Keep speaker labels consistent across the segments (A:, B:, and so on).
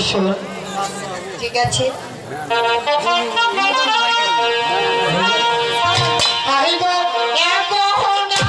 A: শোন,
B: ঠিক আছে।
A: আইব এত না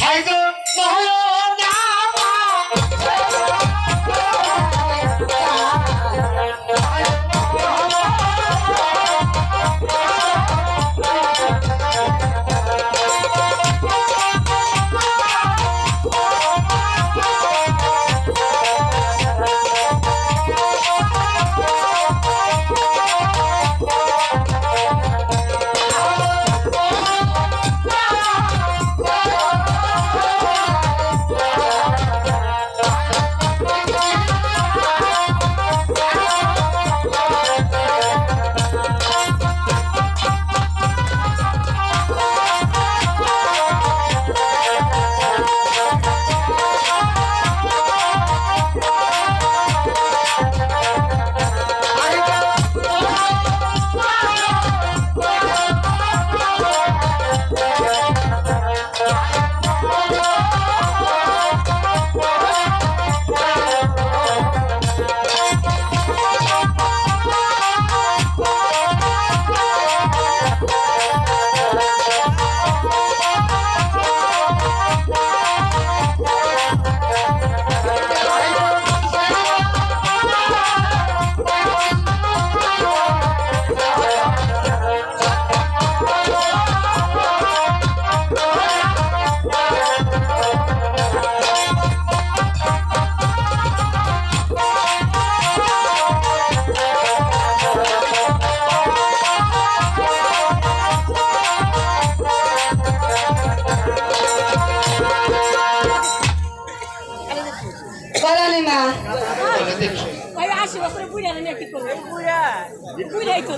A: হয়তো নহলো না
B: রানীমা
C: ওই 80 বছরের বুড়া নিয়ে কি করবে বুড়াই তো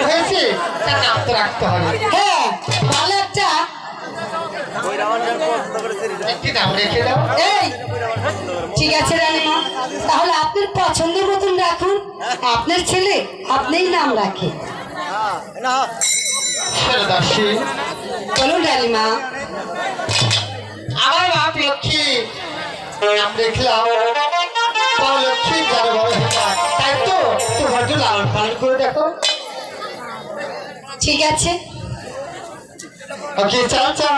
A: হয়েছে তার নাম তো রাখতে হবে
B: হ্যাঁ ভালো একটা
A: একটি নাম রেখে দাও
B: এই ঠিক আছে রানীমা তাহলে আপনার পছন্দের মতন রাখুন আপনার ছেলে আপনিই নাম রাখে
A: দাসী
B: বলুন রানীমা
A: আমার বাপ লক্ষ্মী নাম দেখলাম লক্ষ্মী যারা বড় হঠাৎ তাই তো তোমার জন্য লালন পালন করে দেখো
B: ঠিক আছে
A: ওকে চাল চাল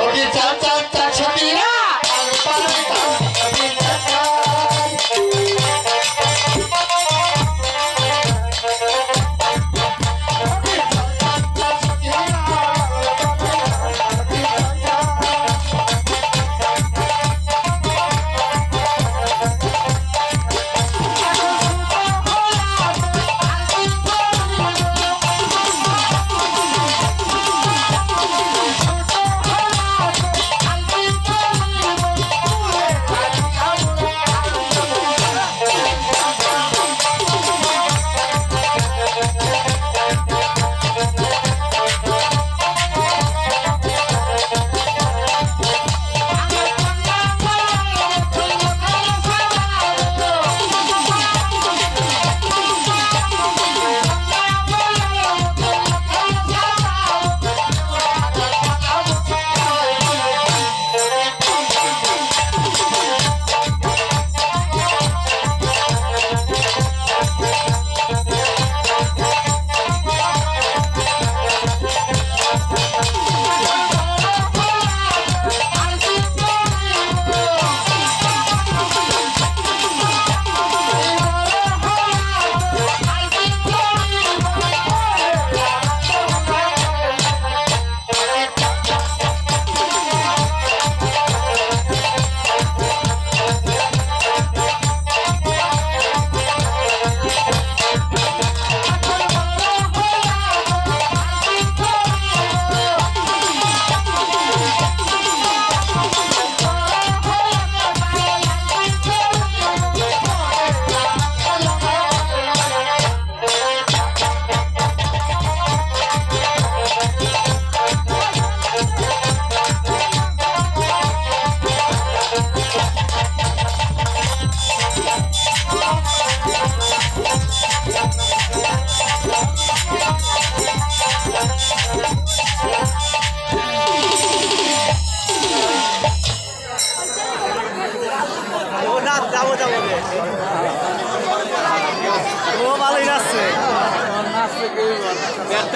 A: ওকে চাল চাল চাল ছবিরা লালন পালন চাল ওকে চাল চাল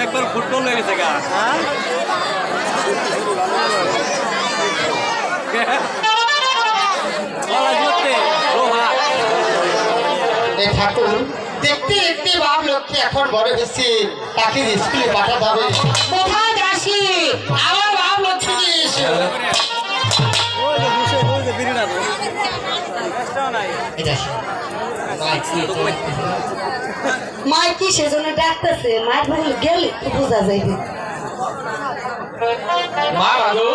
D: একবার ফুটবল হয়ে গেছে গা হ্যাঁ
A: এই ঠাকুর দেখতে দেখতে বাপ লক্ষ্মী এখন বড় হয়েছে, তাকে স্কুলে পাঠাতে হবে। কোথায় যাসি? আমার বাপ লক্ষ্মী এসে
B: মায় কি সেজন্য ডাকতেছে, মায়ের বাড়ি গেলে তো বোঝা যাইবে।
E: মা বাবু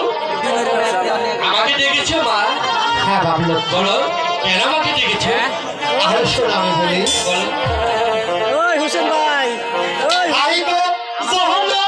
E: আমাকে ডেকেছো মা?
A: হ্যাঁ বাপ লক্ষ্মী,
E: বলো কেন আমাকে ডেকেছো?
A: আরো শোন আমি বলি।
E: বলো।
D: ওই হোসেন ভাই ওই
A: আই গো জহননী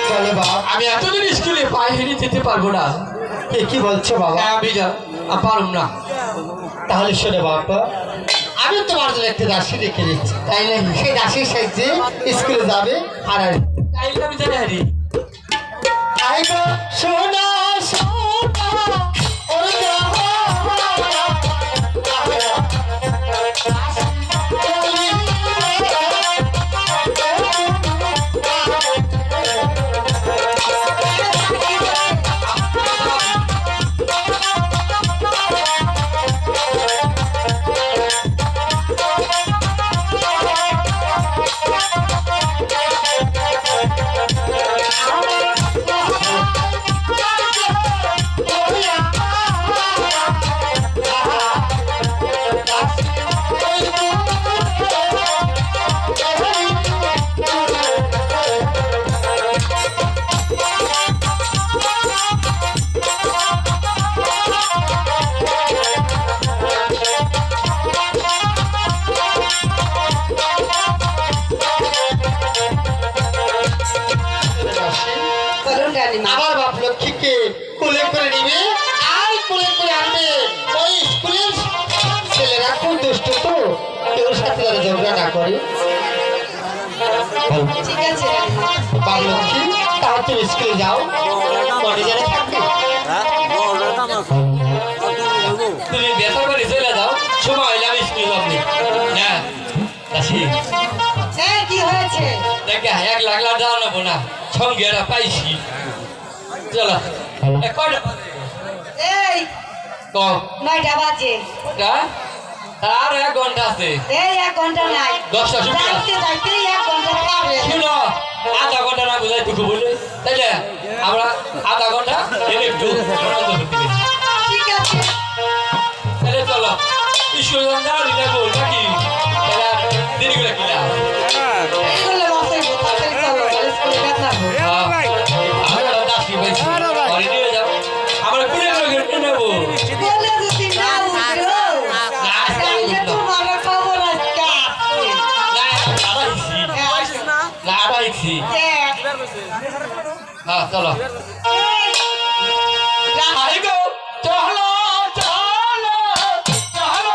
A: বলে বাপ।
E: আমি এতদিন স্কুলে পায়ে হেঁটে যেতে পারবো না।
A: কি বলছো বাবা?
E: আমি পারুম না।
A: তাহলে শোনো বাবা, আমি তোমার জন্য একটা দাসী রেখে দিচ্ছি, তাই না? সেই দাসীর সাহায্যে স্কুলে যাবে আর
E: তাইলে আমি জানি হারি।
A: আই গো সোনা সোনা ওরে
B: বলুন রানীমা।
A: আমার বাপ লক্ষ্মীকে কোলে করে নিবে আর কোলে করে আনবে। ওই স্কুলের ছেলেরা খুব দুষ্ট তো, কেউ সাথে যারা ঝগড়া না করে।
B: ঠিক আছে রানীমা।
A: বাপ লক্ষ্মী, তাহলে তুমি স্কুলে যাও, মনে জানে থাকবে।
E: তুমি বেতার বাড়ি চলে যাও, সময় হইলে আমি স্কুলে যাবো না। দাসি
B: এই কি হয়েছে?
E: দেখে 1 লাখ লাখ দেওয়া নেবো না, সঙ্গে এরা পাইছি। চলো কয়টা
B: এই
E: কম
B: 9টা বাজে।
E: আর 1 ঘন্টা আছে।
B: এই 1 ঘন্টা নাই।
E: 10টা শুনতে
B: যাইতে যাইতে 1 ঘন্টা লাগবে।
E: শুনো, আধা ঘন্টা না বুঝাই টুকু বলে, তাইলে আমরা আধা ঘন্টা একটু আনন্দ করতে পারি।
B: ঠিক আছে।
E: তাহলে চলো স্কুল যাও দিলে বল নাকি, তাহলে আর দেরি করে কিনা।
B: এই করলে বাসাইবো, তাড়াতাড়ি চলো, স্কুলে গেলাম।
E: হ্যাঁ হ্যাঁ চলো আই গো চলো চলো চলো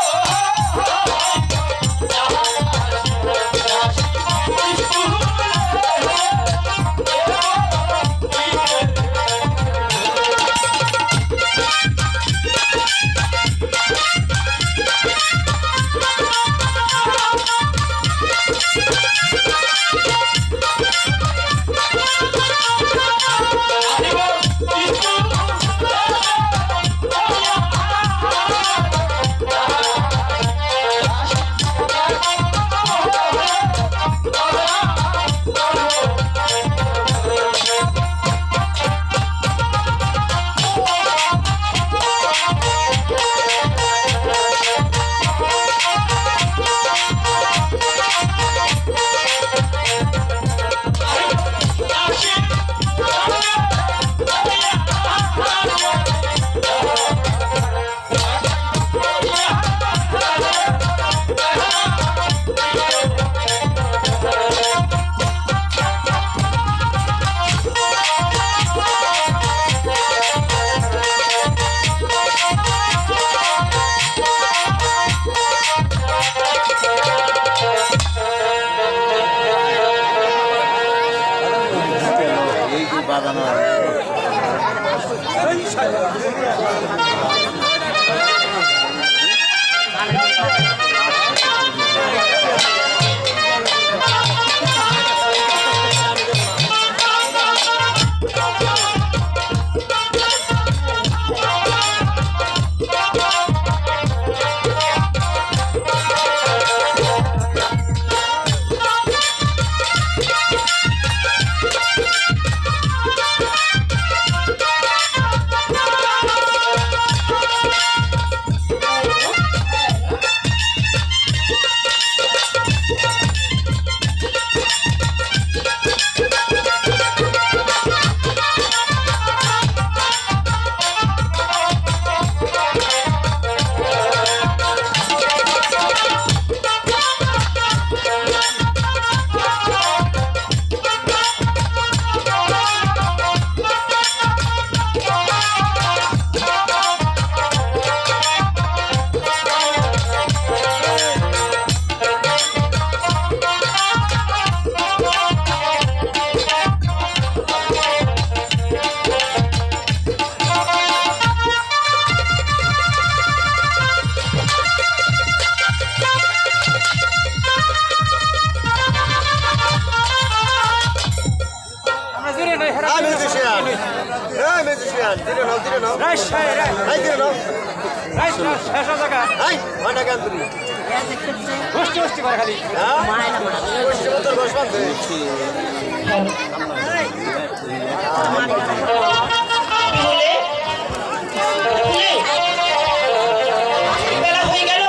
C: বেলা হয়ে গেল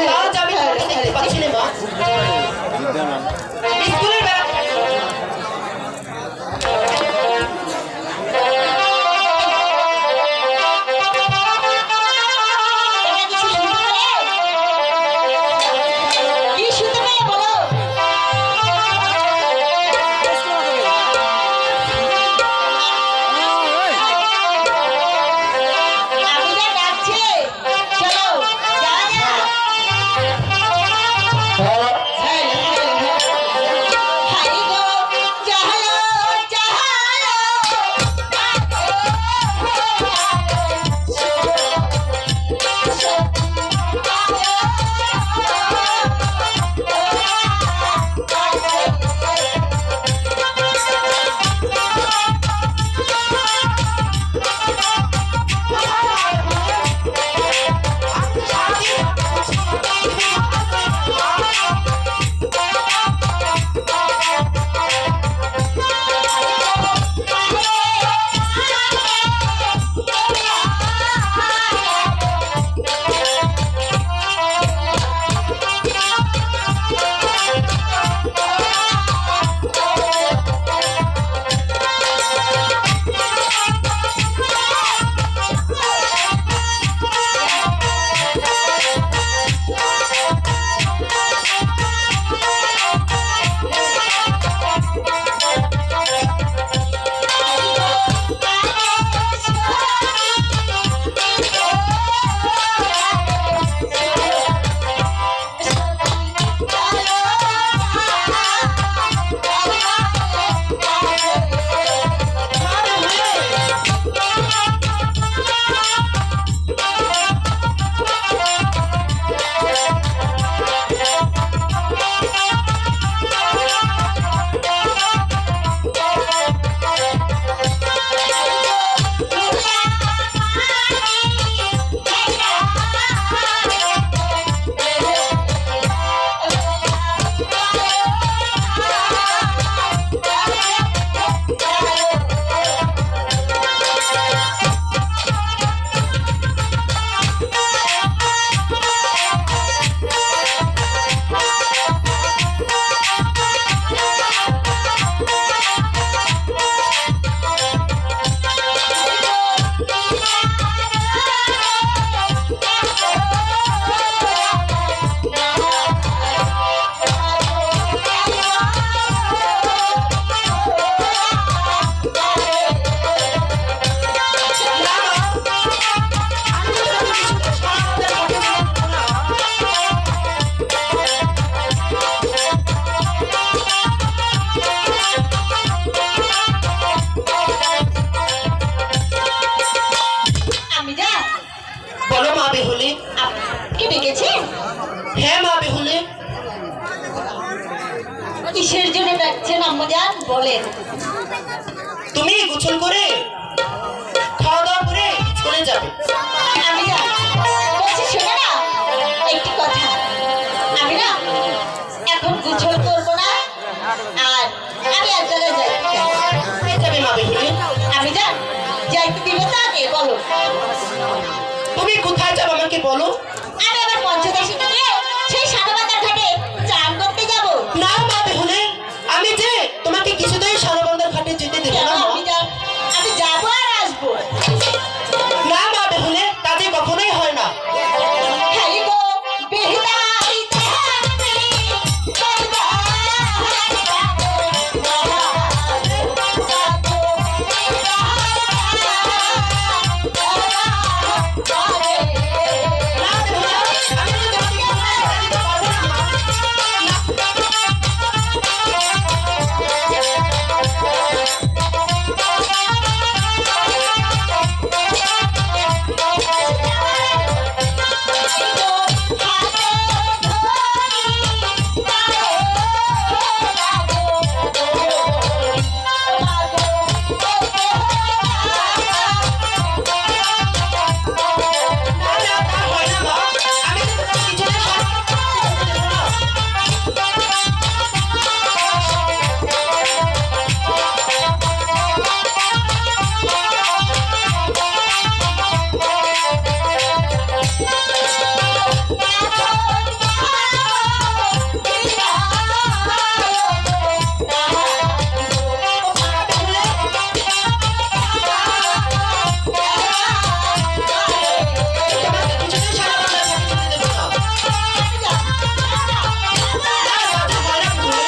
C: তাও যাবি দেখতে পাচ্ছি না মা স্কুলের বেলা
B: ডাকছেন আম্মাজান? বলেন।
F: তুমি গোসল করে খাওয়া দাওয়া করে চলে যাবে।
B: আমি না বলছি, শোনো না একটি কথা। আমি না এখন গোসল করবো না, আর আমি এক জায়গায় যাইতে চাই।
F: কোথায় যাবে মা বেহুলি?
B: আমি যা যাইতে দিবে তা আগে বলো।
F: তুমি কোথায় যাবে আমাকে বলো।
B: আমি আবার পঞ্চদশী থেকে সেই সানবান্ধার ঘাটে চান করতে যাব।
F: না মা বেহুলি, আমি যে তোমাকে কিছুতেই সানবান্ধার ঘাটে যেতে দেব
B: কেন
F: না।
B: আমি যা, আমি যাবো আর আসবো।
F: না মা বেহুলি, কাজে কখনোই হয় না।
B: খালি গো বেহুলাইতে আমি
F: না বেহুলা, আমি তো তোমাকে কোথায় যেতে পারবো না মা। না না, তা হয় না মা। আমি তো তোমাকে কিছুতেই সানবান্ধার ঘাটে যেতে দেব না। তোমাকে কিছুতেই সানবান্ধার ঘাটে যেতে দেব না। না, কাজে হয় না বেহুলি।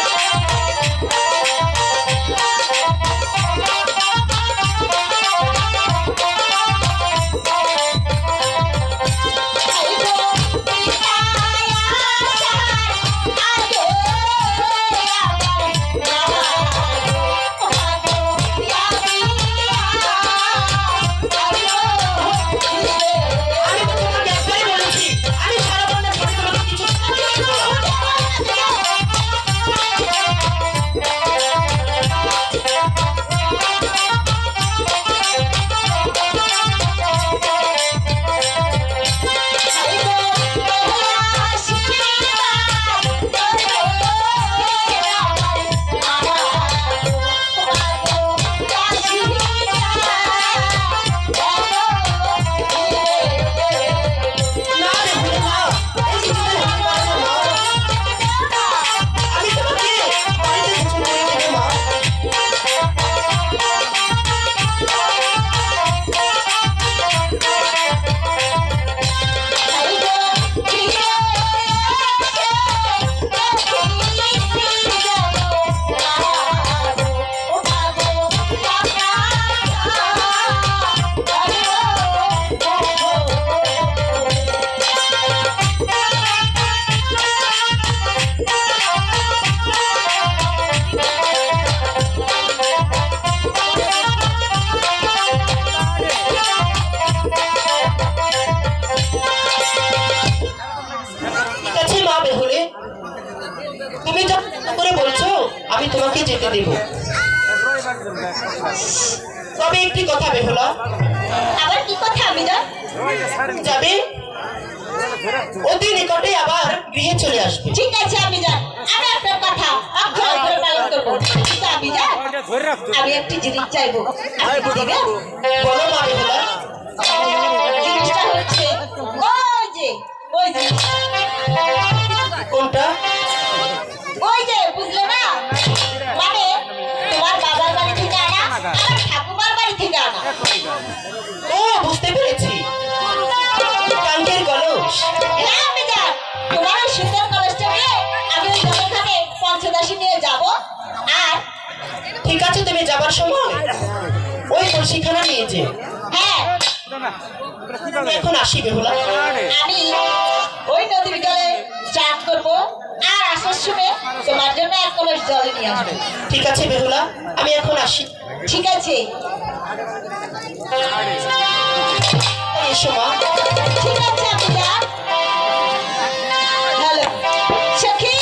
F: আমি তো তোমাকে একবারই বলেছি, আমি সানবান্ধার ঘাটে তোমাকে কিছুতেই যেতে দেব না। না বেহুলি মা, এই কিছুতেই হতে পারে না মা। আমি তোমাকে বাড়িতে গোসল করে দেব মা। ঠিক আছে মা বেহুলি, তুমি যা করে বলছো আমি তোমাকে যেতে দেব। তবে একটি কথা বেহুলা,
B: আবার কি কথা আমি যা?
F: যাবে অতি নিকটে আবার গৃহে চলে আসবে।
B: ঠিক আছে আমি যা, আমি আপনার কথা অক্ষর অক্ষরে পালন করবো। কিন্তু আমি যা, আমি একটি জিনিস চাইবো, আপনি কি দিবেন?
F: বলো মা বেহুলা।
B: জিনিসটা হচ্ছে ওই যে
F: কোনটা?
B: ওই যে বুঝলে না, মানে তোমার বাবার বাড়ি থেকে আনা, আমার ঠাকুমার বাড়ি থেকে আনা।
F: ও বুঝতে পেরেছি, কাঙ্কের কলস।
B: না আমি যা, তোমার ওই সুন্দর কলসটা নিয়ে আমি ওই জলখানে পঞ্চদশী নিয়ে যাব। আর
F: ঠিক আছে, তুমি যাবার সময় ওই কলসিখানা নিয়ে যে।
B: হ্যাঁ,
F: আমি এখন আসি বেহুলা।
B: আমি ওই নদীর জলে চান করবো, আর আসার সময় তোমার জন্য এক কলস জল নিয়ে আসবো।
F: ঠিক আছে বেহুলা, আমি এখন আসি।
B: ঠিক আছে,
F: এসো মা।
B: ঠিক আছে আমি যা। হ্যালো সখী,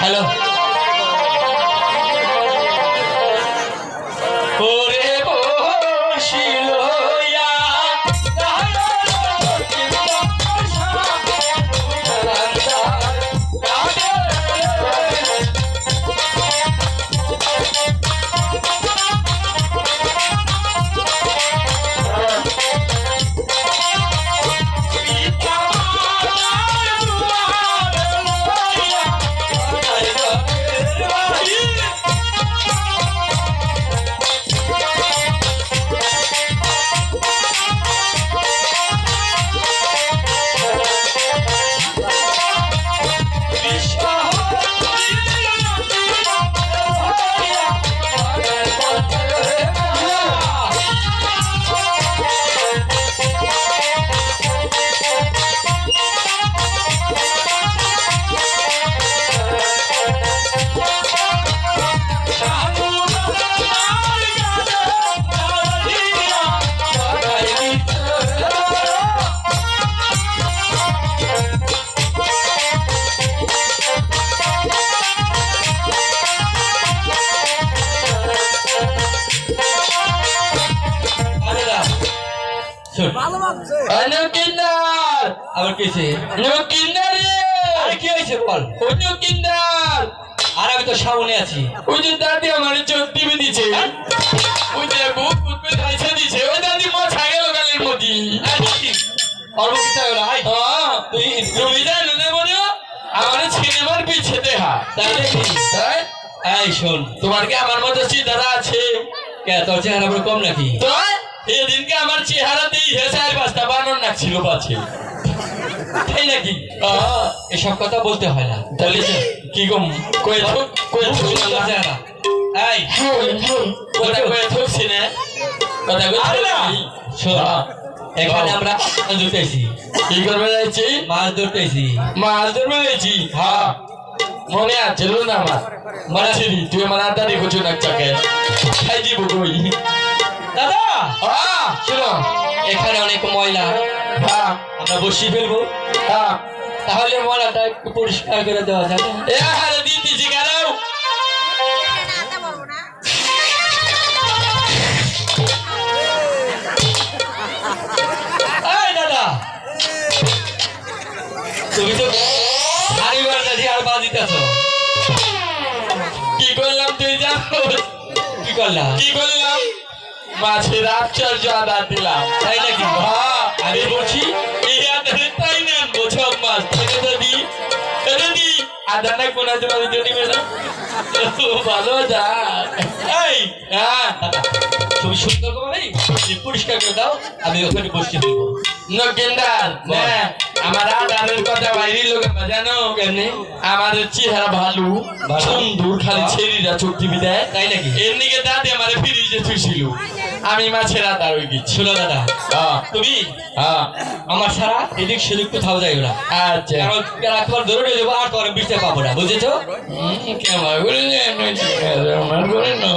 E: হ্যালো ওরে বসিল আবার কেছে কিন্দার রে আরে কি হয়েছে বল ওই কিন্দার আর আমি তো সামনে আছি ওই যে দাদি আমার চোখ টিভি দিছে ওই যে বুক বুক করে খাইছে দিছে ওই দাদি মাথা গেল গালের মধ্যে আর কি চাই ওরা আই হ্যাঁ তুমি জানো না বলো আমার সিনেমার পিছে দেখা তাই দেখি তাই এই শোন তোমার কি আমার মতো চিন্তাটা আছে কে তোর চেহারা বড় কম নাকি তো এদিনকে আমার চেহারা দিয়ে হেসার পাঁচটা বানর নাক ছিল পাচ্ছে তাই নাকি এসব কথা বলতে হয় না তাহলে কি গম কয়ে চেহারা এই কথা কয়ে থুকছি না কথা শোন এখানে আমরা ধরতেছি কি করবে যাচ্ছি মাছ ধরতেছি মাছ ধরবে যাচ্ছি হ্যাঁ মনে আছে না আমার মনে আছে তুই আমার আড্ডা দেখছো না চাকে খাই দিব কই দাদা শোনো এখানে অনেক ময়লা আমরা বসিয়ে ফেলবো তাহলে ময়লাটা একটু পরিষ্কার করে দেওয়া যাবে দিতেছি কেন দাদা তুমি তো ভারী বাড়ি আর বাজিতেছ কি করলাম তুই জানো কি করলাম মাছের আশ্চর্য আদার দিলাম তাই নাকি আমি বলছি এই আদারে তাই না বোঝাম মাছ দি আদারটা কোন আছে বাড়ি যদি ভালো যা এই তুমি সুন্দর করে পরিষ্কার করে দাও আমি ওখানে বসে দেবো নগেন্দার আমার আদারের কথা বাইরে লোক জানো কেমনি আমার চেহারা ভালো সুন্দর খালি ছেড়িরা চোখ টিভি দেয় তাই নাকি এর নিকে দাদি আমার ফ্রিজে থুইছিল আমি মাছের আদার হয়ে গেছি শোনো দাদা তুমি আমার সারা এদিক সেদিক কোথাও যাই না আচ্ছা তোমার ধরে দেবো আর তোমার বুঝতে পাবো না বুঝেছো কেমন করে আমার করে না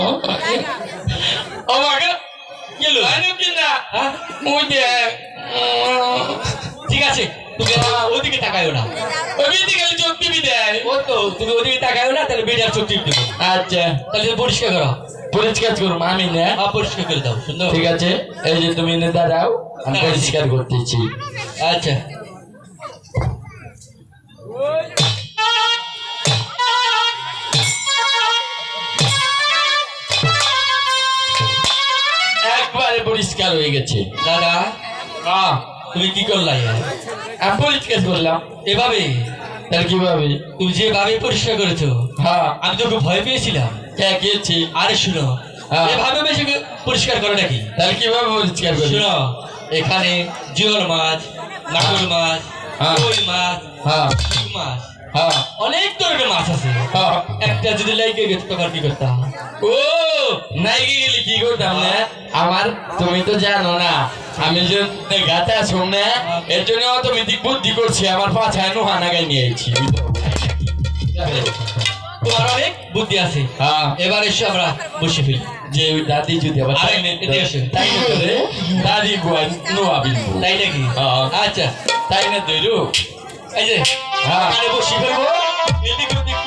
E: আমাকে গেলো ঠিক আছে তুমি ওদিকে তাকায়ও না ওইদিকে চোখ টিভি দেয় ও তো তুমি ওদিকে তাকায়ও না তাহলে বেটার চোখ টিভি দেবো আচ্ছা তাহলে পরিষ্কার করো পরিষ্কার করবো আমি না পরিষ্কার করে দাও সুন্দর ঠিক আছে এই যে তুমি এনে দাঁড়াও আমি পরিষ্কার করতেছি আচ্ছা একবারে পরিষ্কার হয়ে গেছে দাদা তুমি কি করলা আমি পরিষ্কার করলাম এভাবে তাহলে কিভাবে তুমি যেভাবে পরিষ্কার করেছো আমি তো খুব ভয় পেয়েছিলাম খেয়েছি আরে শুনো এভাবে বেশি পরিষ্কার করো নাকি তাহলে কিভাবে পরিষ্কার করো শুনো এখানে জিওল মাছ নাগর মাছ কই মাছ শিং মাছ অনেক ধরনের মাছ আছে একটা যদি লাইকে গেছে তখন কি করতাম ও নাইকে গেলে কি করতাম না আমার তুমি তো জানো না আমি যে গাতে আসুন না এর জন্য অটোমেটিক বুদ্ধি করছি আমার পাছায় নোহানা গাই নিয়েছি তোমার অনেক বুদ্ধি আছে এবার এসে আমরা বসে ফেলি যে ওই দাদি যদি আবার তাই দাদি গোয়া নোয়াবি তাই নাকি আচ্ছা তাই না দইরু এই যে বসে ফেলবো এদিক ওদিক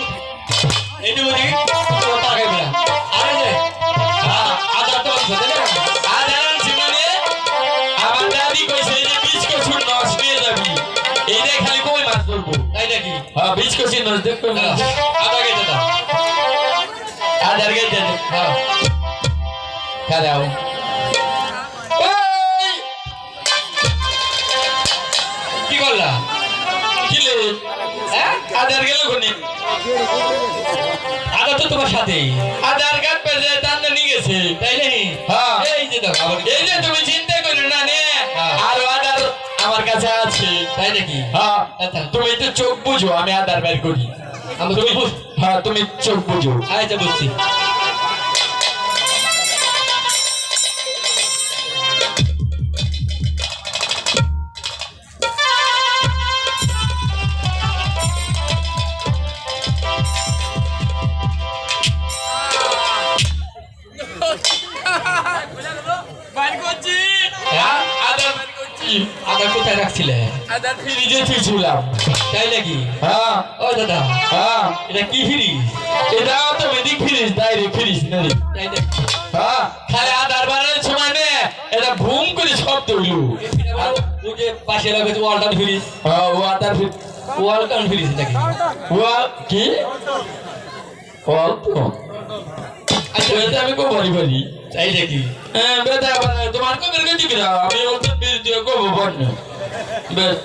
E: মানুষ দেখবে না আধা গেতে দাও আধার গেতে হ্যাঁ দাও কি করলা কিলে হ্যাঁ আধার গেল কোনে আধার তো তোমার সাথে আধার কার্ড পেয়ে টানতে নিয়ে গেছে তাই নাকি হ্যাঁ এই যে দেখো এই যে তুমি চিন্তা করো না নে আর আধার আমার কাছে আছে তাই নাকি হ্যাঁ আচ্ছা তুমি তো চোখ বুঝো আমি আধার বের করি আমি তুমি হ্যাঁ তুমি চোখ বুঝো আচ্ছা বুঝছি আধার কোথায় রাখছিলে আধার ফ্রিজে ছিলাম তাই নাকি হ্যাঁ ও দাদা হ্যাঁ এটা কি ফ্রিজ এটা অটোমেটিক ফ্রিজ ডাইরেক্ট ফ্রিজ নাকি তাই নাকি হ্যাঁ খালি আধার বানানোর সময় নে এটা ভুম করে শব্দ হইলো ওকে পাশে লাগে ওয়ালটার ফ্রিজ হ্যাঁ ওয়াটার ফ্রিজ ওয়ালটার ফ্রিজ নাকি ওয়াল কি ওয়াল তো আচ্ছা এটা আমি কো বলি বলি তাই নাকি হ্যাঁ বেটা তোমার কো বের গেছি কিরা আমি বলতে বের দিয়ে কো বল বেশ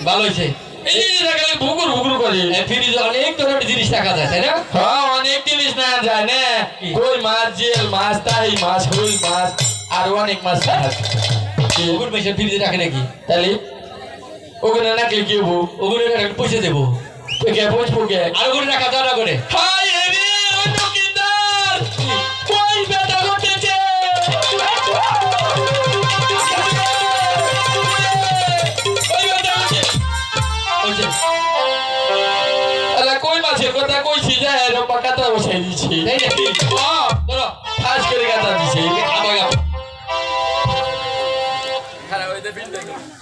E: ভালো হইছে এই যে রাখালে ভুকুর ভুকুর করে ফ্রিজ অনেক ধরনের জিনিস রাখা যায় তাই না হ্যাঁ অনেক জিনিস না যায় না কই মাছ জেল মাছ তাই মাছ হই মাছ আর অনেক মাছ আছে ওগুলো পয়সা ফ্রিজে রাখে নাকি তাহলে ওগুলো রাখলে কি হবো ওগুলো রাখলে পয়সা দেবো তো কে পৌঁছবো কে আর ওগুলো রাখা যাওয়া করে হাই রে ওই দোকানদার কই বেটা ঘটেছে কই মাছের কথা কইছি যে রোপা কাটা বসাই দিছি তাই নাকি ধরো খাস করে কাটা দিছি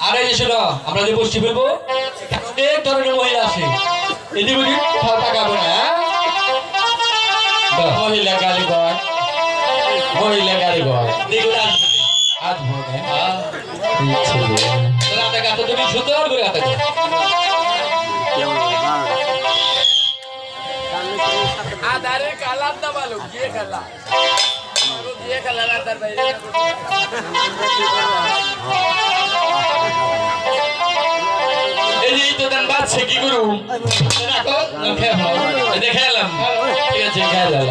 E: আর এই যে শোনো আমরা যে বসছি ফেলবো এক ধরনের মহিলা আছে এদিকে টাকা বলে মহিলা গাড়ি ঘর মহিলা গাড়ি ঘর দেখুন আসবো আপনার কাছে তুমি সুন্দর করে কাটা আধারে কালার দা ভালো গিয়ে খেলা গিয়ে খেলার আধার বাইরে এই যে তো দান বাচ্চা কি করু রাখো দেখে এলাম ঠিক আছে খেলাম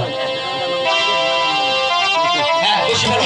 E: হ্যাঁ বেশি ভালো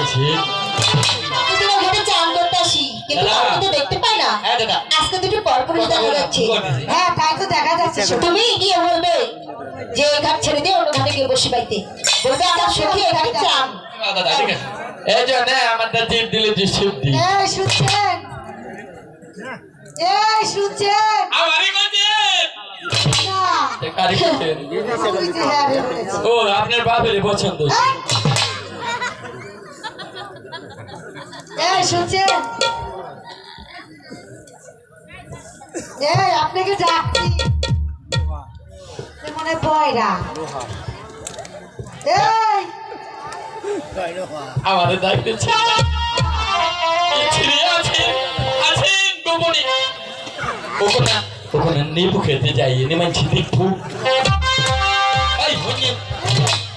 E: পালাইছে
B: প্রতিদিন ওই ঘাটে চান করতে আসি, কিন্তু
E: দাদা।
B: কাউকে তো দেখতে পাই না।
E: হ্যাঁ দাদা
B: আজকে দুটো পরপরই দেখা যাচ্ছে।
C: হ্যাঁ তাই তো দেখা যাচ্ছে
B: তুমি গিয়ে বলবে যে এই ঘাট ছেড়ে দিয়ে অন্য ঘাটে গিয়ে বসে পাইতে, বলবে আমার সখী এই ঘাটে চান।
E: দাদা ঠিক আছে এই জন্য আমারটা টিপ দিলে যে শিব দি
C: এই শুনছেন এই শুনছেন
E: আমারই করছে
C: না
E: কারি করছে
C: ওই যে হ্যাঁ রে বলেছে।
E: ও আপনার বাপের পছন্দ
C: এই শুনছেন এই আপনাকে ডাকছি এ মনে পয়রা এই
E: আমাদের দায়িত্ব ছেলে আছে আছে গোপনে ওখানে নেবু খেতে যাই নেমাইছি দেখবো এই হনি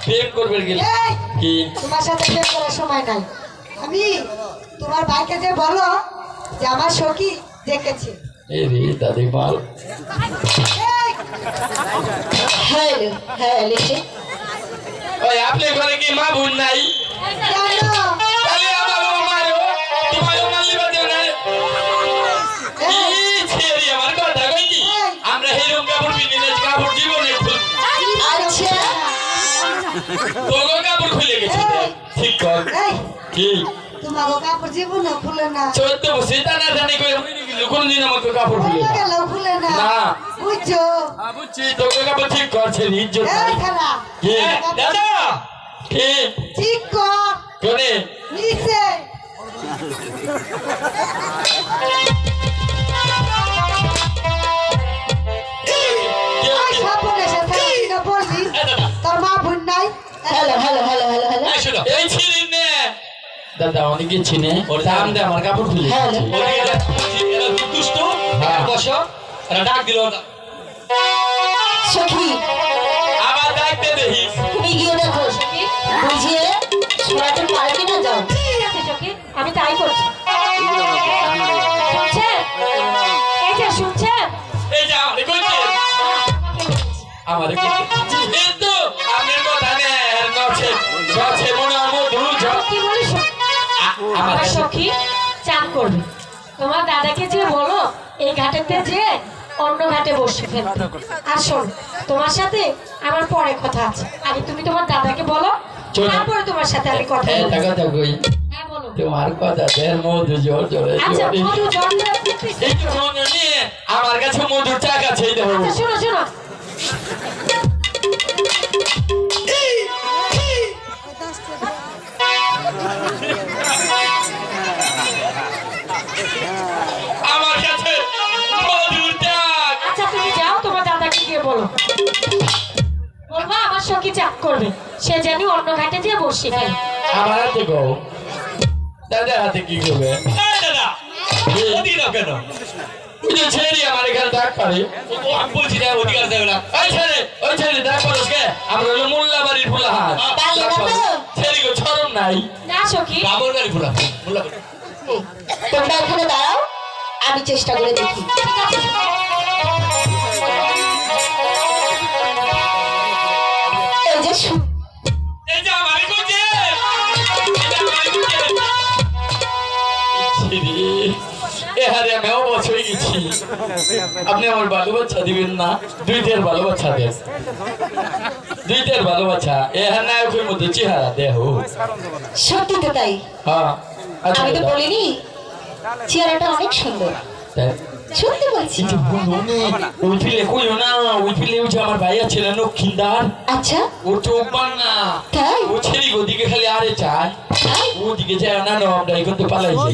E: প্রেম করবে গেলে
C: এই
E: কি
C: তোমার সাথে প্রেম করার সময় নাই। আমি তোমার ভাইকে যে বলো যে আমার সখী দেখেছে।
E: এই রে দাদি মাল
C: এই,
B: হ্যাঁ এলো, হ্যাঁ এলেছে।
E: ওই আপনি ঘরে কি মা বোন নাই
C: কেন?
E: তাহলে আমারও মারো তোমারও মারলি বাদে না
C: এই,
E: ছেড়ে আমার কথা কইনি আমরা হেরম কাপড় পিনে কাপড় জীবনে
B: আচ্ছা
E: তোগো কাপড় খুলে গেছে ঠিক কর
C: এই,
E: কি
C: তোমাকে কাপড় জীবন খুলে না।
E: চোদ্দ বসে টানা টানি করে কোনদিন আমাকে কাপড় খুলে
C: খুলে গেল খুলে না।
E: না।
C: বুঝছো?
E: বুঝছি তোকে কাপড় ঠিক করছে ইজ্জত
C: এই
E: নাই
C: খালা,
E: কি দাদা কি
C: ঠিক কর,
E: করে
C: নিচে। এই সাবনের সাথে কিনা বললি, তোর মা বোন নাই?
B: Hello hello hello hello hello
E: এই ছিলি নে দাদা অনেকে চিনে ওর দাম দে আমার কাপড় খুলে
B: হ্যাঁ,
E: দুষ্ট বসো ডাক দিল
B: সখী
E: আবার ডাকতে দেখিস
B: তুমি গিয়ে দেখো সখী বুঝিয়ে শোনাতে পারে কিনা যাও।
C: আমি তাই করছি। শুনছেন? এই যে শুনছেন?
E: এই যে আমারে কইছে আমারে কইছে কিন্তু আপনার কথা নে নছে নছে মনে মধু
C: কি বলিস?
E: আমার
C: আমার সখী চান করবে, তোমার দাদাকে যে বলো এই ঘাটেতে যে অন্য ঘাটে বসে ফেলতে। আর শোন, তোমার সাথে আমার পরে কথা আছে, আগে তুমি তোমার দাদাকে বলো,
E: চলো।
C: তারপরে তোমার সাথে আমি কথা বলবো।
E: এটা কথা কই
C: হ্যাঁ বলো।
E: তোমার কথা দের মধু জোর জোরে
C: আচ্ছা
E: জোরে
C: মধু জল দিয়ে দিতেছি।
E: এই তো মনে নিয়ে আমার কাছে মধুর চা কাছে দেবো
C: আচ্ছা শোনো শোনো,
E: আমার কাছে মধুর চা
C: আচ্ছা তুমি যাও তোমার দাদাকে গিয়ে বলো, বলবা আমার সখী চাপ করবে, সে জানি অন্য ঘাটে যেয়ে বসে ফেলে।
E: আমার হাতে গো দাদার হাতে কি করবে দাদা ওদিকে দাও কেন ওই যে ছেড়ে আমার এখানে ডাক পারে আমি বলছি না অধিকার দেবে না ওই ছেড়ে ডাক পারস কে আমরা হলো মোল্লাবাড়ির ফুলাহাট ছেড়ে গো ছরম নাই
C: না সখী,
E: বাবর বাড়ি ফুলা মোল্লাবাড়ি
B: তোমরা এখানে দাঁড়াও, আমি চেষ্টা করে দেখি। এই যে
E: এই যে আমার কোচে এটা আমার কোচে এহারে আমি অবশ হয়ে গেছি আপনি আমার ভালো বাচ্চা দিবেন না দুইটার ভালো বাচ্চা দেন দুইটার ভালো বাচ্চা এহার নায়কের মধ্যে চেহারা দেহ
B: সত্যি তো তাই,
E: হ্যাঁ আচ্ছা
B: আমি তো বলিনি চেহারাটা অনেক সুন্দর, সত্যি বলছি।
E: ওই ফিলে কইও না ওই ফিলে ওই যে আমার ভাইয়া ছিল লক্ষ্মীদার
B: আচ্ছা
E: ও চোখ বান না
B: তাই
E: ও ছেড়ি ওদিকে খালি আরে চায়
B: তাই?
E: ওদিকে যায় না আমরা এখন তো পালাই যাই